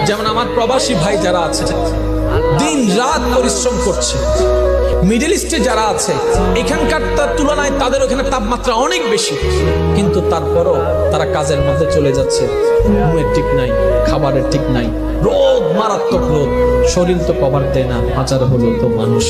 যেমন আমার প্রবাসী ভাই যারা আছে দিন রাত পরিশ্রম করছে, মিডল ইস্টে যারা আছে এখানকার তুলনায় তাদের ওখানে তাপমাত্রা অনেক বেশি, কিন্তু তারপরও তারা কাজের মধ্যে চলে যাচ্ছে। ঘুমের ঠিক নাই, খাবারের ঠিক নাই, রোদ, মারাত্মক রোদ, শরীর তো কভার দেয় না, হাজার হলো তো মানুষ।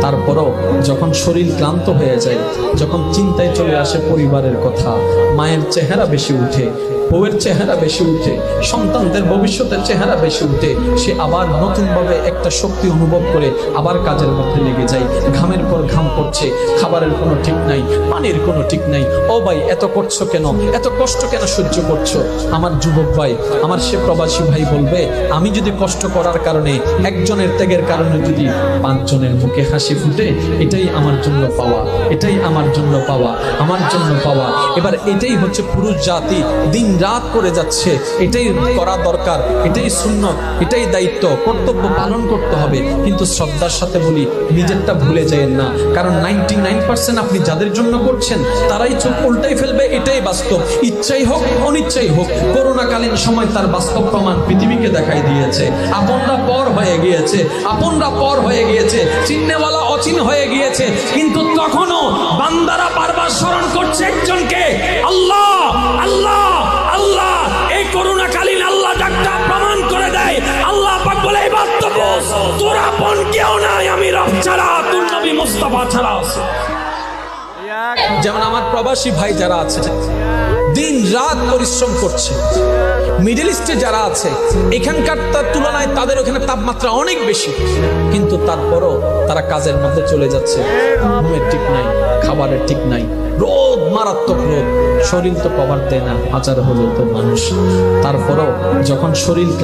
তারপরও যখন শরীর ক্লান্ত হয়ে যায়, যখন চিন্তায় চলে আসে পরিবারের কথা, মায়ের চেহারা বেশি উঠে, বউয়ের চেহারা বেশি উঠে, সন্তানদের ভবিষ্যতের চেহারা বেশি উঠে, সে আবার নতুনভাবে একটা শক্তি অনুভব করে আবার কাজের মধ্যে লেগে যায়। ঘামের পর ঘাম পড়ছে, খাবারের কোনো ঠিক নাই, পানির কোনো ঠিক নাই। ও ভাই, এত করছো কেন? এত কষ্ট কেন সহ্য করছো? আমার যুবক ভাই, আমার সে প্রবাসী ভাই বলবে, আমি যদি কষ্ট করার কারণে, একজনের ত্যাগের কারণে যদি 5 জনের মুখে হাসি ফুটে, এটাই আমার জন্য পাওয়া, এটাই আমার জন্য পাওয়া, আমার জন্য পাওয়া। এবার এটাই হচ্ছে পুরুষ জাতি, দিন রাত করে যাচ্ছে, এটাই করা দরকার, এটাই সুন্নত, এটাই দায়িত্ব, কর্তব্য পালন করতে হবে। কিন্তু শ্রদ্ধার সাথে বলি, নিজেরটা ভুলে যায়েন না, কারণ 99% আপনি যাদের জন্য করছেন তারাই চোখ উল্টাই ফেলবে, এটাই বাস্তব। ইচ্ছাই হোক অনিচ্ছাই হোক, করোনাকালীন সময় তার বাস্তব প্রমাণ পৃথিবীকে দেখাই দিয়েছে। আপনরা পর হয়ে গিয়েছে, আপনরা পর হয়ে গিয়েছে, চিহ্নেওয়ালা অচিন হয়ে গিয়েছে, কিন্তু তখনও বান্দারা বারবার স্মরণ করছে একজনকে, আল্লাহ আল্লাহ আল্লাহ। এই করোনাকালীন আল্লাহ ডাকটা প্রমাণ করে দেয়। আল্লাহ পাক বলে, এই বাস্তব তোর আপন কেউ নাই, আমি রব ছাড়া, তোর নবী মুস্তাফা ছাড়া। যেমন আমার প্রবাসী ভাই যারা আছে দিন রাত পরিশ্রম করছে, মিডল ইস্টে যারা আছে এখানকার তুলনায় তাদের ওখানে তাপমাত্রা অনেক বেশি, কিন্তু তারপরও তারা কাজের মধ্যে চলে যাচ্ছে। ঘুমের ঠিক নাই, খাবারের ঠিক নাই, রোদ, মারাত্মক রোদ, শরীর তো কভার দেয় না, হাজার হলো তো মানুষ। তারপরও যখন শরীর ক্লান্ত